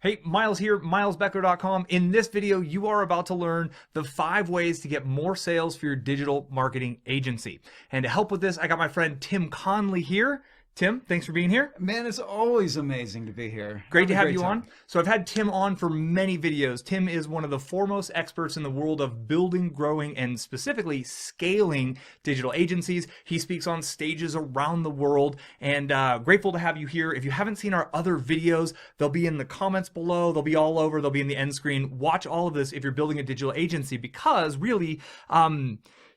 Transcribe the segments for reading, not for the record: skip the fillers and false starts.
Hey, Miles here, milesbeckler.com. In this video, you are about to learn the 5 ways to get more sales for your digital marketing agency. And to help with this, I got my friend Tim Conley here. Tim, thanks for being here. Man, it's always amazing to be here. Great to have you on. So I've had Tim on for many videos. Tim is one of the foremost experts in the world of building, growing, and specifically scaling digital agencies. He speaks on stages around the world, and grateful to have you here. If you haven't seen our other videos, they'll be in the comments below. They'll be all over. They'll be in the end screen. Watch all of this if you're building a digital agency, because really,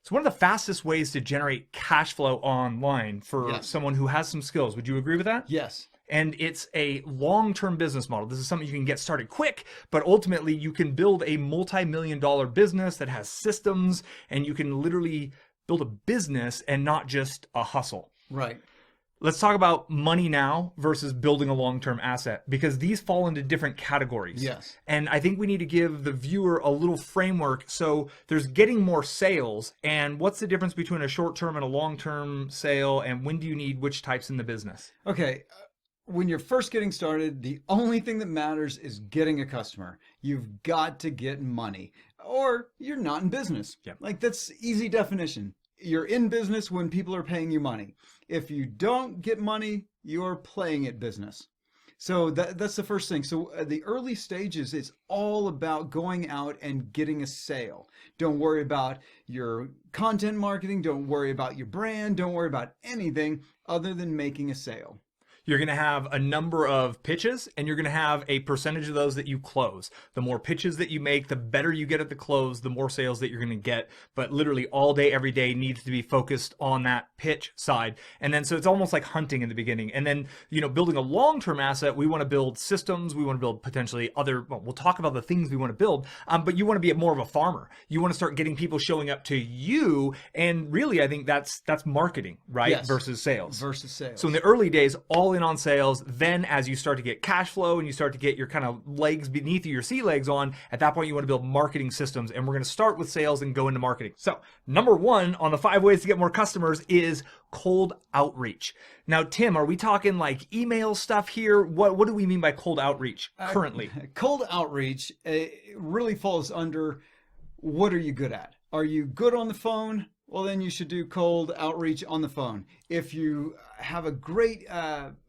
it's one of the fastest ways to generate cash flow online for someone who has some skills. Would you agree with that? Yes. And it's a long-term business model. This is something you can get started quick, but ultimately you can build a multi-million-dollar business that has systems, and you can literally build a business and not just a hustle. Right. Let's talk about money now versus building a long-term asset, because these fall into different categories. Yes. And I think we need to give the viewer a little framework. So there's getting more sales, and what's the difference between a short-term and a long-term sale, and when do you need which types in the business? Okay. When you're first getting started, the only thing that matters is getting a customer. You've got to get money, or you're not in business. Yep. Like, that's easy definition. You're in business when people are paying you money. If you don't get money, you're playing at business. So that's the first thing. So the early stages, it's all about going out and getting a sale. Don't worry about your content marketing. Don't worry about your brand. Don't worry about anything other than making a sale. You're going to have a number of pitches, and you're going to have a percentage of those that you close. The more pitches that you make, the better you get at the close, the more sales that you're going to get. But literally all day, every day needs to be focused on that pitch side. And then, so it's almost like hunting in the beginning. And then, building a long-term asset, we want to build systems. We want to build potentially other, we'll talk about the things we want to build, but you want to be more of a farmer. You want to start getting people showing up to you. And really, I think that's marketing, right? Yes. Versus sales. Versus sales. So in the early days, all in on sales. Then as you start to get cash flow and you start to get your kind of legs beneath you, your sea legs on, at that point you want to build marketing systems. And we're going to start with sales and go into marketing. So number 1 on the 5 ways to get more customers is cold outreach. Now, Tim, are we talking like email stuff here? What do we mean by cold outreach currently? Cold outreach really falls under, what are you good at? Are you good on the phone? Well, then you should do cold outreach on the phone. If you have a great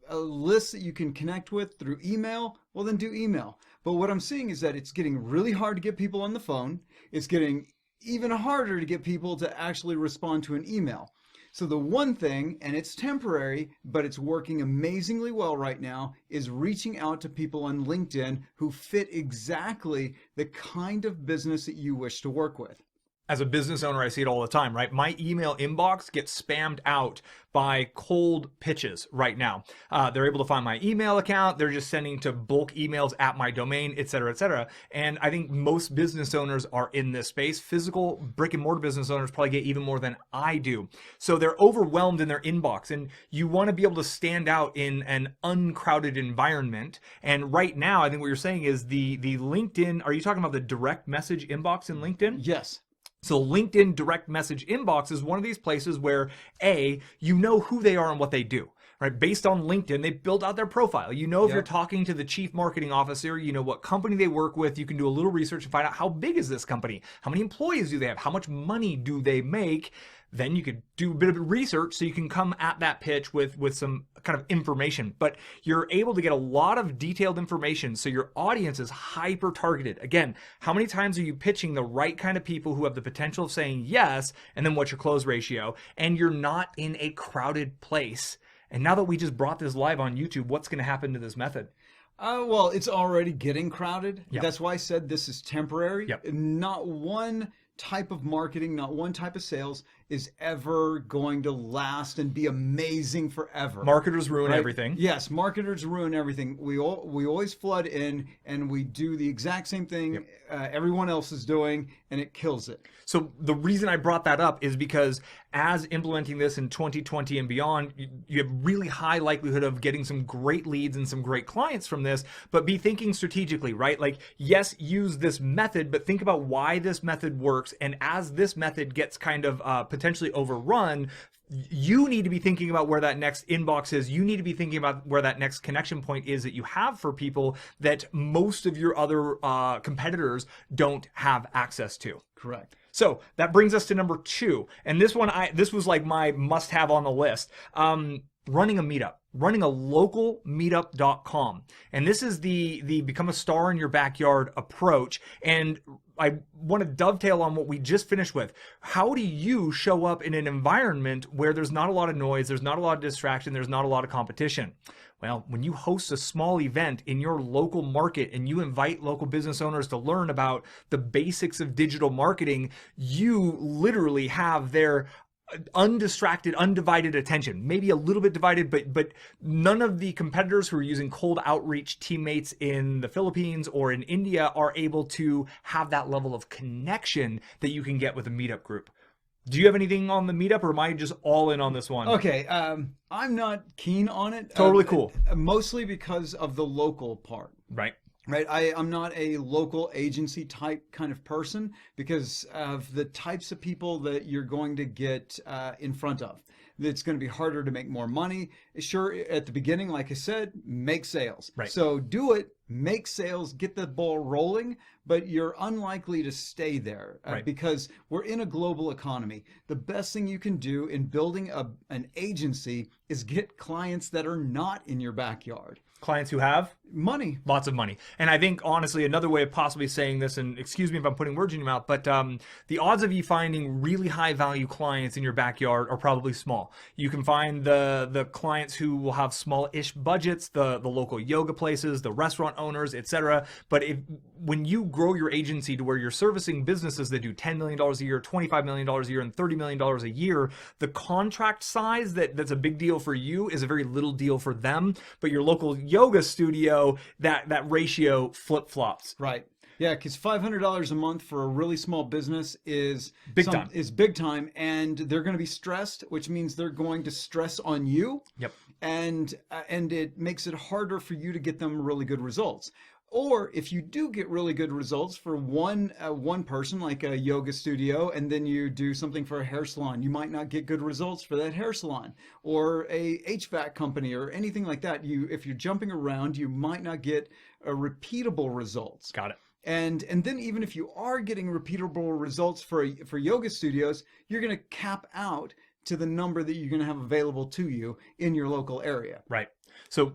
a list that you can connect with through email, well, then do email. But what I'm seeing is that it's getting really hard to get people on the phone. It's getting even harder to get people to actually respond to an email. So the one thing, and it's temporary, but it's working amazingly well right now, is reaching out to people on LinkedIn who fit exactly the kind of business that you wish to work with. As a business owner, I see it all the time, right? My email inbox gets spammed out by cold pitches right now. They're able to find my email account. They're just sending to bulk emails at my domain, et cetera, et cetera. And I think most business owners are in this space. Physical brick and mortar business owners probably get even more than I do. So they're overwhelmed in their inbox, and you want to be able to stand out in an uncrowded environment. And right now, I think what you're saying is the LinkedIn, are you talking about the direct message inbox in LinkedIn? Yes. So LinkedIn direct message inbox is one of these places where you know who they are and what they do, right? Based on LinkedIn, they build out their profile. You know, if you're talking to the chief marketing officer, you know what company they work with. You can do a little research and find out how big is this company? How many employees do they have? How much money do they make? Then you could do a bit of research so you can come at that pitch with some kind of information. But you're able to get a lot of detailed information, so your audience is hyper targeted. Again, how many times are you pitching the right kind of people who have the potential of saying yes, and then what's your close ratio? And you're not in a crowded place. And now that we just brought this live on YouTube, what's going to happen to this method? Well, it's already getting crowded. Yep. That's why I said this is temporary. Yep. Not one type of marketing, not one type of sales is ever going to last and be amazing forever. Marketers ruin everything. Yes, marketers ruin everything. We always flood in and we do the exact same thing everyone else is doing, and it kills it. So the reason I brought that up is because as implementing this in 2020 and beyond, you have really high likelihood of getting some great leads and some great clients from this, but be thinking strategically, right? Like, yes, use this method, but think about why this method works. And as this method gets kind of potentially overrun, you need to be thinking about where that next inbox is. You need to be thinking about where that next connection point is that you have for people that most of your other competitors don't have access to. Correct. So that brings us to number 2. And this one, this was like my must-have on the list. Running a meetup, running a local meetup.com. And this is the become a star in your backyard approach. And I want to dovetail on what we just finished with. How do you show up in an environment where there's not a lot of noise, there's not a lot of distraction, there's not a lot of competition? Well, when you host a small event in your local market and you invite local business owners to learn about the basics of digital marketing, you literally have their undistracted, undivided attention, maybe a little bit divided, but none of the competitors who are using cold outreach teammates in the Philippines or in India are able to have that level of connection that you can get with a meetup group. Do you have anything on the meetup, or am I just all in on this one? Okay, I'm not keen on it. Totally cool. Mostly because of the local part. Right. Right. I'm not a local agency type kind of person because of the types of people that you're going to get in front of. It's going to be harder to make more money. Sure, at the beginning, like I said, make sales. Right. So do it, make sales, get the ball rolling, but you're unlikely to stay there because we're in a global economy. The best thing you can do in building an agency is get clients that are not in your backyard. Clients who have money, lots of money. And I think, honestly, another way of possibly saying this, and excuse me if I'm putting words in your mouth, but the odds of you finding really high value clients in your backyard are probably small. You can find the clients who will have small-ish budgets, the local yoga places, the restaurant owners, etc. But when you grow your agency to where you're servicing businesses that do $10 million a year, $25 million a year, and $30 million a year, the contract size that's a big deal for you is a very little deal for them. But your local yoga studio, that ratio flip-flops. Right. Yeah, because $500 a month for a really small business is big time, and they're going to be stressed, which means they're going to stress on you. Yep. And it makes it harder for you to get them really good results. Or if you do get really good results for one person, like a yoga studio, and then you do something for a hair salon, you might not get good results for that hair salon, or a HVAC company, or anything like that. If you're jumping around, you might not get repeatable results. Got it. And then even if you are getting repeatable results for yoga studios, you're going to cap out to the number that you're going to have available to you in your local area. Right. So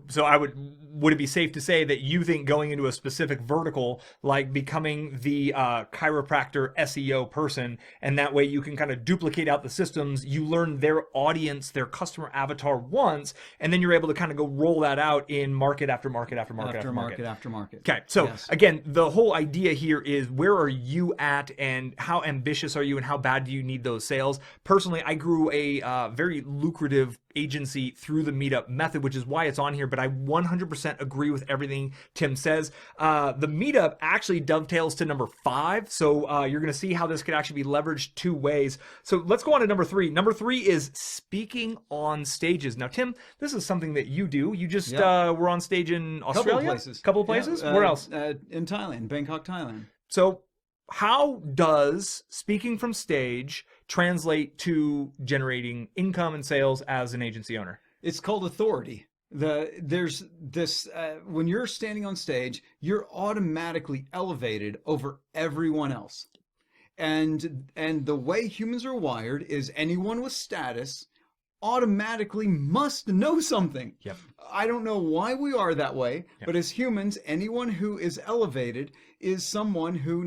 would it be safe to say that you think going into a specific vertical, like becoming the chiropractor SEO person, and that way you can kind of duplicate out the systems, you learn their audience, their customer avatar once, and then you're able to kind of go roll that out in market after market after market after market. After market. Okay, so yes. Again, the whole idea here is where are you at and how ambitious are you and how bad do you need those sales? Personally, I grew a very lucrative agency through the meetup method, which is why it's on here, but I 100% agree with everything Tim says. The meetup actually dovetails to number 5, so you're going to see how this could actually be leveraged 2 ways. So let's go on to number 3. Number 3 is speaking on stages. Now, Tim, this is something that you do. You just were on stage in Australia? Couple of places. Where else? In Thailand, Bangkok, Thailand. So how does speaking from stage translate to generating income and sales as an agency owner? It's called authority. There's this when you're standing on stage, you're automatically elevated over everyone else. And the way humans are wired is anyone with status automatically must know something. Yep. I don't know why we are that way, but as humans, anyone who is elevated is someone who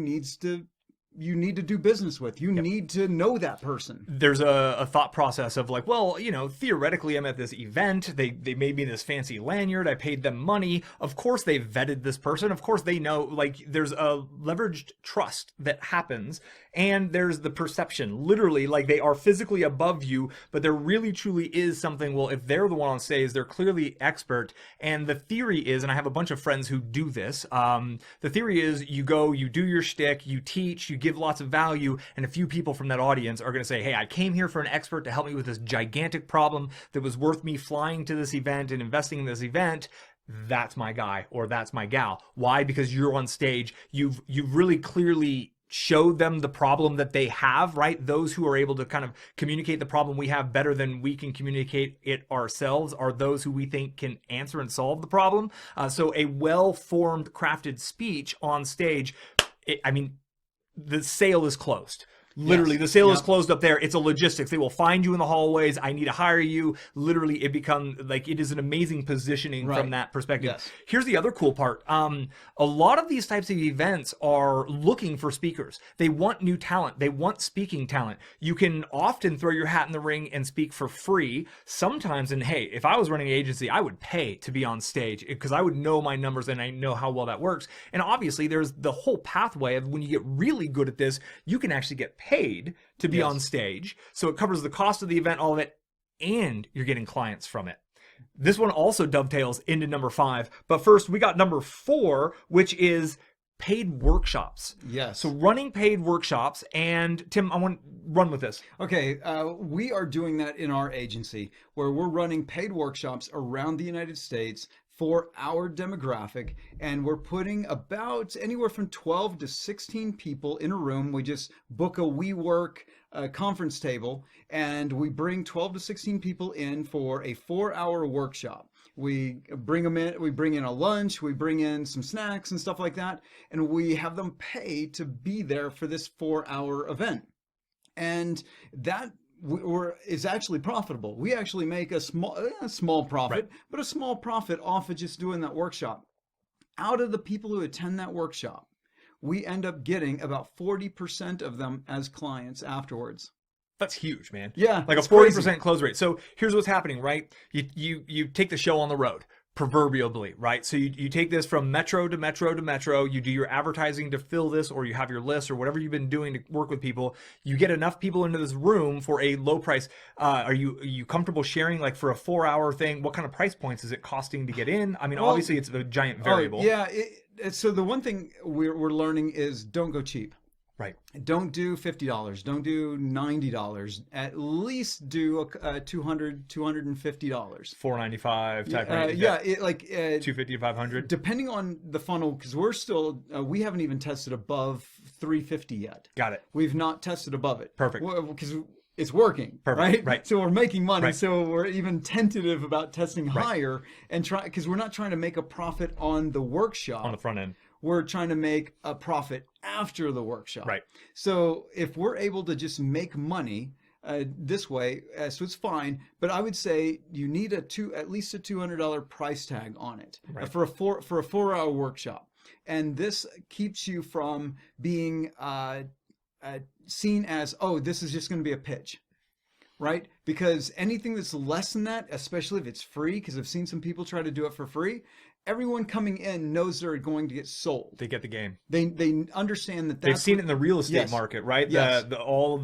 you need to do business with. You need to know that person. There's a thought process of like, well, theoretically I'm at this event. They made me this fancy lanyard. I paid them money. Of course they vetted this person. Of course they know, like there's a leveraged trust that happens. And there's the perception, literally, like they are physically above you, but there really truly is something, well, if they're the one on stage, they're clearly expert. And the theory is, and I have a bunch of friends who do this, the theory is you go, you do your shtick, you teach, you give lots of value, and a few people from that audience are going to say, hey, I came here for an expert to help me with this gigantic problem that was worth me flying to this event and investing in this event. That's my guy or that's my gal. Why? Because you're on stage. You've really clearly show them the problem that they have, right? Those who are able to kind of communicate the problem we have better than we can communicate it ourselves are those who we think can answer and solve the problem. So a well-formed, crafted speech on stage, the sale is closed. Literally, Yes. the sale is closed up there. It's a logistics. They will find you in the hallways. I need to hire you. Literally, it is an amazing positioning from that perspective. Yes. Here's the other cool part. A lot of these types of events are looking for speakers. They want new talent. They want speaking talent. You can often throw your hat in the ring and speak for free. Sometimes, and hey, if I was running an agency, I would pay to be on stage because I would know my numbers and I know how well that works. And obviously, there's the whole pathway of when you get really good at this, you can actually get paid to be on stage. So it covers the cost of the event, all of it, and you're getting clients from it. This one also dovetails into number 5. But first, we got number 4, which is paid workshops. Yes. So running paid workshops. And Tim, I want to run with this. Okay, we are doing that in our agency where we're running paid workshops around the United States for our demographic, and we're putting about anywhere from 12 to 16 people in a room. We just book a WeWork conference table, and we bring 12 to 16 people in for a 4-hour workshop. We bring them in, we bring in a lunch, we bring in some snacks and stuff like that, and we have them pay to be there for this 4-hour event. And that is actually profitable. We actually make a small profit, Right. but a small profit off of just doing that workshop. Out of the people who attend that workshop, we end up getting about 40% of them as clients afterwards. That's huge, man. Yeah, like a it's 40% crazy. close rate. So here's what's happening, right? You take the show on the road, proverbially, right? So you take this from metro to metro to metro. You do your advertising to fill this, or you have your list, or whatever you've been doing to work with people. You get enough people into this room for a low price. Are you comfortable sharing, like, for a 4-hour thing? What kind of price points is it costing to get in? I mean, Well, obviously it's a giant variable. Yeah. So the one thing we're learning is don't go cheap. Right. Don't do $50. Don't do $90. At least do $250. $495 type range. Yeah, 250 to 500. depending on the funnel, because we're still we haven't even tested above 350 yet. Got it. We've not tested above it. Perfect. Because it's working, Perfect. Right. So we're making money. Right. So we're even tentative about testing higher and try, because we're not trying to make a profit on the workshop. On the front end. We're trying to make a profit after the workshop. Right. So if we're able to just make money this way, so it's fine. But I would say you need at least a $200 price tag on it for a 4-hour workshop, and this keeps you from being seen as, oh, this is just going to be a pitch. Right? Because anything that's less than that, especially if it's free, because I've seen some people try to do it for free, everyone coming in knows they're going to get sold. They get the game. They understand that They've seen it in the real estate Yes. market, right? Yes.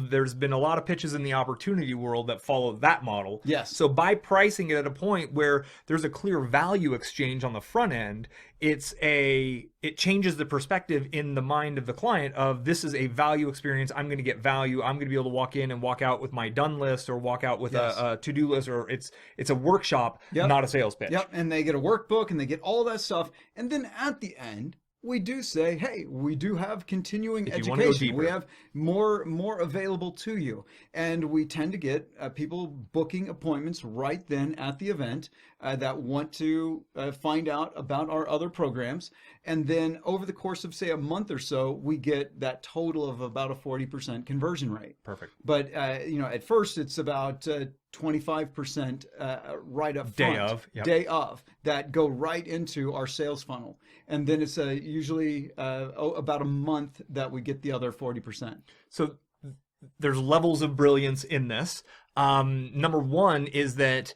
There's been a lot of pitches in the opportunity world that follow that model. Yes. So by pricing it at a point where there's a clear value exchange on the front end, it changes the perspective in the mind of the client of, this is a value experience. I'm going to get value. I'm going to be able to walk in and walk out with my done list, or walk out with a to-do list, or it's a workshop, not a sales pitch. Yep, and they get a workbook and they get all that stuff. And then at the end, we do say, hey, we do have continuing If you want to go education. deeper. We have more available to you. And we tend to get people booking appointments right then at the event that want to find out about our other programs. And then over the course of, say, a month or so, we get that total of about a 40% conversion rate. Perfect. But, at first it's about 25% right up front. Day of, that go right into our sales funnel. And then it's usually about a month that we get the other 40%. So there's levels of brilliance in this. Number one is that,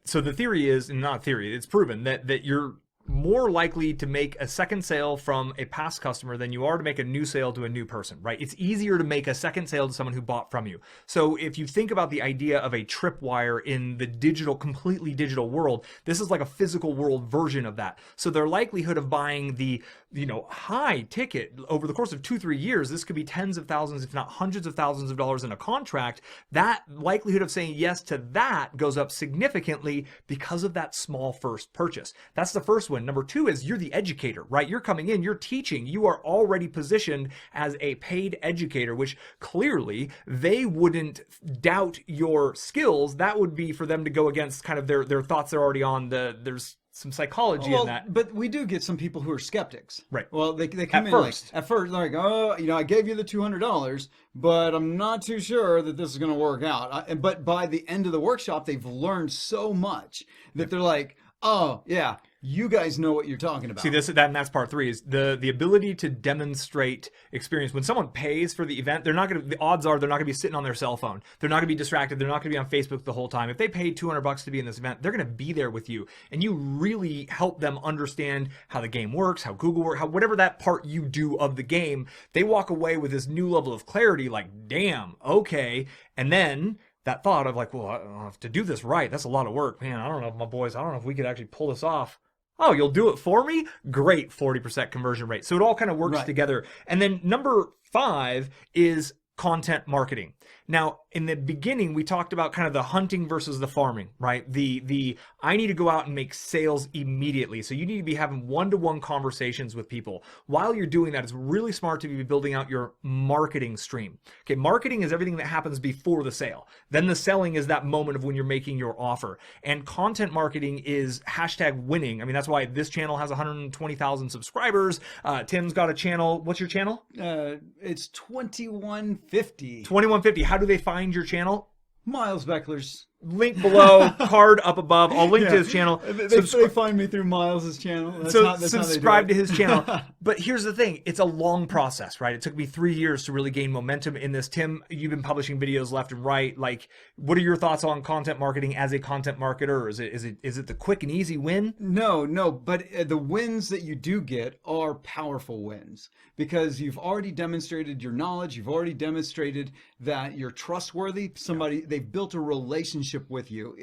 so the theory is, and not theory, it's proven that you're more likely to make a second sale from a past customer than you are to make a new sale to a new person, right? It's easier to make a second sale to someone who bought from you. So if you think about the idea of a tripwire in the completely digital world, this is like a physical world version of that. So their likelihood of buying the, high ticket over the course of 2-3 years, this could be tens of thousands, if not hundreds of thousands of dollars in a contract. That likelihood of saying yes to that goes up significantly because of that small first purchase. That's the first way win. Number two is you're the educator, right? You're coming in, you're teaching, you are already positioned as a paid educator, which clearly they wouldn't doubt your skills. That would be for them to go against kind of their thoughts they're already on. There's some psychology in that. But we do get some people who are skeptics. Right. Well, they come in at first, like, oh, I gave you the $200, but I'm not too sure that this is going to work out. But by the end of the workshop, they've learned so much that they're like, oh, yeah, you guys know what you're talking about. See, that's part three, is the ability to demonstrate experience. When someone pays for the event, the odds are they're not gonna be sitting on their cell phone. They're not gonna be distracted. They're not gonna be on Facebook the whole time. If they paid $200 to be in this event, they're gonna be there with you, and you really help them understand how the game works, how Google works, whatever that part you do of the game. They walk away with this new level of clarity, like, damn, okay, and then that thought of like, well, I don't have to do this right. That's a lot of work, man. I don't know if we could actually pull this off. Oh, you'll do it for me? Great, 40% conversion rate. So it all kind of works together. And then number 5 is content marketing. Now, in the beginning, we talked about kind of the hunting versus the farming, right? The I need to go out and make sales immediately. So you need to be having one-to-one conversations with people. While you're doing that, it's really smart to be building out your marketing stream. Okay, marketing is everything that happens before the sale. Then the selling is that moment of when you're making your offer. And content marketing is #winning. I mean, that's why this channel has 120,000 subscribers. Tim's got a channel. What's your channel? It's 2150. 2150. How do they find your channel? Miles Beckler's. Link below, card up above. I'll link to his channel. They find me through Miles's channel. That's subscribe to his channel. But here's the thing. It's a long process, right? It took me 3 years to really gain momentum in this. Tim, you've been publishing videos left and right. Like, what are your thoughts on content marketing as a content marketer? Is it the quick and easy win? No. But the wins that you do get are powerful wins because you've already demonstrated your knowledge. You've already demonstrated that you're trustworthy. They've built a relationship with you,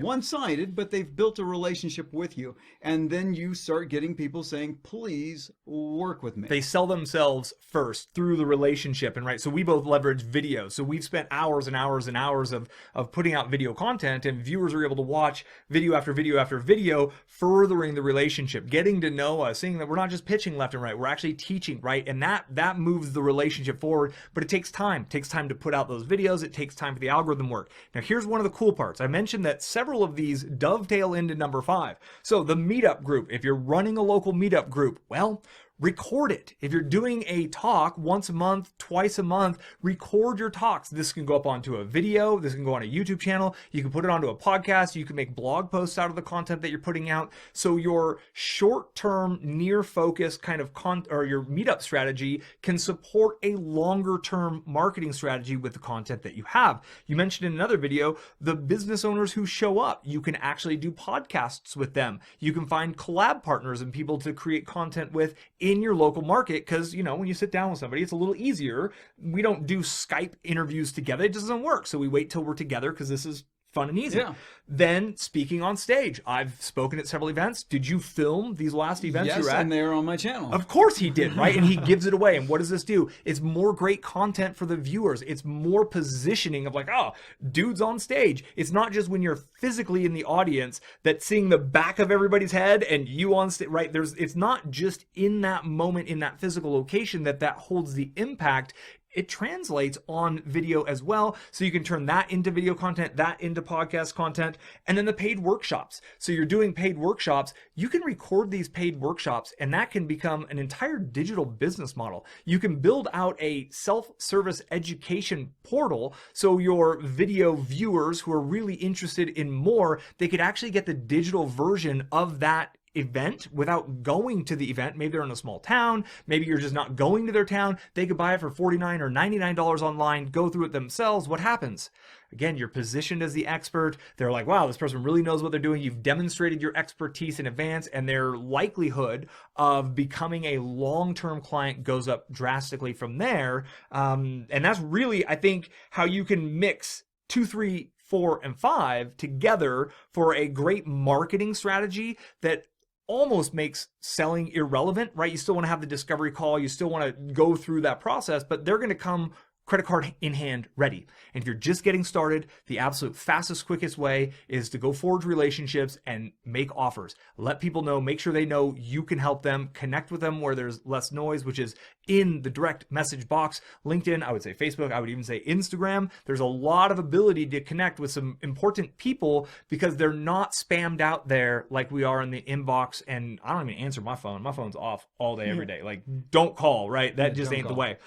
one-sided, but they've built a relationship with you. And then you start getting people saying, please work with me. They sell themselves first through the relationship. And right, so we both leverage video. So we've spent hours and hours and hours of putting out video content, and viewers are able to watch video after video after video, furthering the relationship, getting to know us, seeing that we're not just pitching left and right, we're actually teaching, right? And that moves the relationship forward, but it takes time. It takes time to put out those videos. It takes time for the algorithm work. Now, here's one of the cool parts. I mentioned that several of these dovetail into number 5. So the Meetup Group, if you're running a local Meetup group, well, record it. If you're doing a talk once a month, twice a month, record your talks. This can go up onto a video. This can go on a YouTube channel. You can put it onto a podcast. You can make blog posts out of the content that you're putting out. So your short-term, near-focus kind of or your Meetup strategy can support a longer-term marketing strategy with the content that you have. You mentioned in another video, the business owners who show up. You can actually do podcasts with them. You can find collab partners and people to create content with in your local market, because when you sit down with somebody, it's a little easier. We don't do Skype interviews together. It doesn't work. So we wait till we're together because this is fun and easy. Yeah. Then speaking on stage. I've spoken at several events. Did you film these last events you were at? Yes, and they're on my channel. Of course he did, right? And he gives it away. And what does this do? It's more great content for the viewers. It's more positioning of like, oh, dude's on stage. It's not just when you're physically in the audience that seeing the back of everybody's head and you on stage, right? It's not just in that moment, in that physical location that holds the impact. It translates on video as well. So you can turn that into video content, that into podcast content, and then the paid workshops. So you're doing paid workshops. You can record these paid workshops, and that can become an entire digital business model. You can build out a self-service education portal. So your video viewers who are really interested in more, they could actually get the digital version of that event without going to the event. Maybe they're in a small town. Maybe you're just not going to their town. They could buy it for $49 or $99 online, go through it themselves. What happens? Again, you're positioned as the expert. They're like, wow, this person really knows what they're doing. You've demonstrated your expertise in advance, and their likelihood of becoming a long-term client goes up drastically from there. And that's really, I think, how you can mix 2, 3, 4, and 5 together for a great marketing strategy that almost makes selling irrelevant, right? You still want to have the discovery call. You still want to go through that process, but they're going to come credit card in hand ready. And if you're just getting started, the absolute fastest, quickest way is to go forge relationships and make offers. Let people know, make sure they know you can help them, connect with them where there's less noise, which is in the direct message box. LinkedIn, I would say Facebook, I would even say Instagram. There's a lot of ability to connect with some important people because they're not spammed out there like we are in the inbox. And I don't even answer my phone. My phone's off all day, every day. Like, don't call, right? That just ain't the way.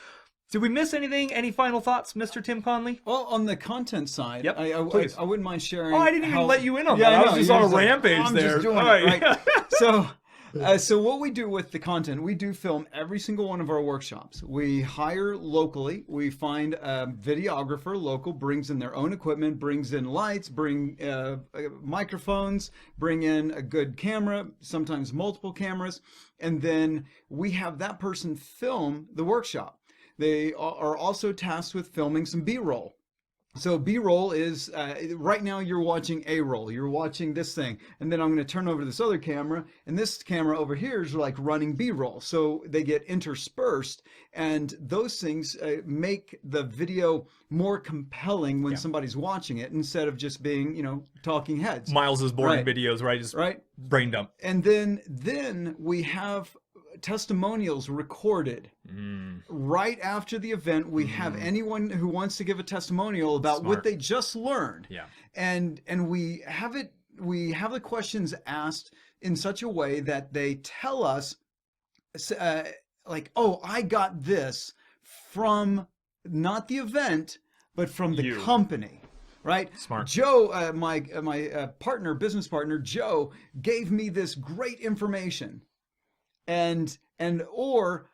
Did we miss anything? Any final thoughts, Mr. Tim Conley? Well, on the content side, Yep, I wouldn't mind sharing. Oh, I didn't even let you in on Yeah, that. I was know, just you're on a like, rampage I'm there. Just doing All it, right. right? So what we do with the content, we do film every single one of our workshops. We hire locally. We find a videographer local, brings in their own equipment, brings in lights, bring microphones, bring in a good camera, sometimes multiple cameras, and then we have that person film the workshop. They are also tasked with filming some B-roll. So B-roll is, right now you're watching A-roll, you're watching this thing, and then I'm going to turn over to this other camera, and this camera over here is like running B-roll. So they get interspersed, and those things make the video more compelling when somebody's watching it, instead of just being, talking heads. Miles's boring videos, right? Just brain dump. And then we have testimonials recorded right after the event. We have anyone who wants to give a testimonial about what they just learned, and we have the questions asked in such a way that they tell us like, oh, I got this from not the event but from the company. Right? Smart. Joe, my business partner, Joe, gave me this great information. Or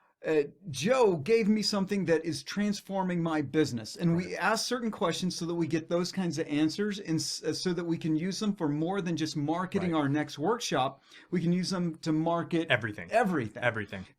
Joe gave me something that is transforming my business. And we ask certain questions so that we get those kinds of answers, and so that we can use them for more than just marketing our next workshop. We can use them to market everything.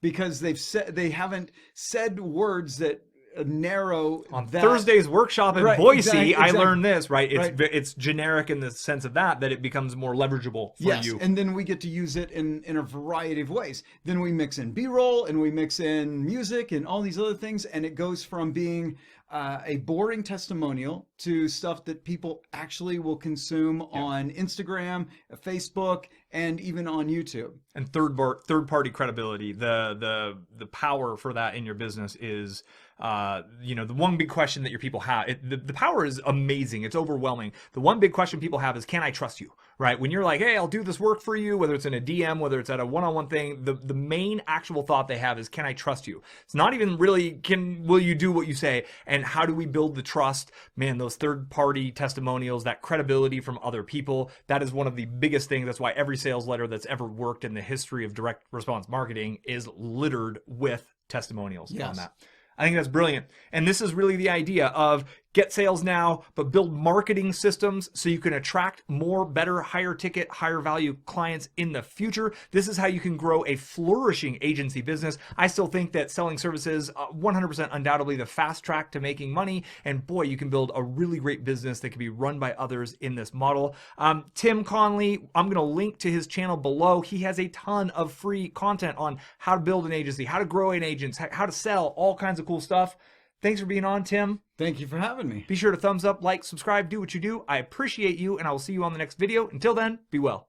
Because they haven't said words that narrow on that. Thursday's workshop in Boise. Exactly. I learned this, right? It's generic in the sense of that it becomes more leverageable for you. And then we get to use it in a variety of ways. Then we mix in B-roll, and we mix in music and all these other things, and it goes from being a boring testimonial to stuff that people actually will consume on Instagram, Facebook, and even on YouTube. And third party credibility, the power for that in your business is the one big question that your people have. The power is amazing. It's overwhelming. The one big question people have is, can I trust you? Right? When you're like, hey, I'll do this work for you, whether it's in a DM, whether it's at a one-on-one thing, the main actual thought they have is, can I trust you? It's not even really, will you do what you say? And how do we build the trust? Man, those third-party testimonials, that credibility from other people, that is one of the biggest things. That's why every sales letter that's ever worked in the history of direct response marketing is littered with testimonials on that. I think that's brilliant. And this is really the idea of get sales now, but build marketing systems so you can attract more, better, higher ticket, higher value clients in the future. This is how you can grow a flourishing agency business. I still think that selling services, 100% undoubtedly the fast track to making money. And boy, you can build a really great business that can be run by others in this model. Tim Conley, I'm going to link to his channel below. He has a ton of free content on how to build an agency, how to grow an agency, how to sell, all kinds of cool stuff. Thanks for being on, Tim. Thank you for having me. Be sure to thumbs up, like, subscribe, do what you do. I appreciate you, and I will see you on the next video. Until then, be well.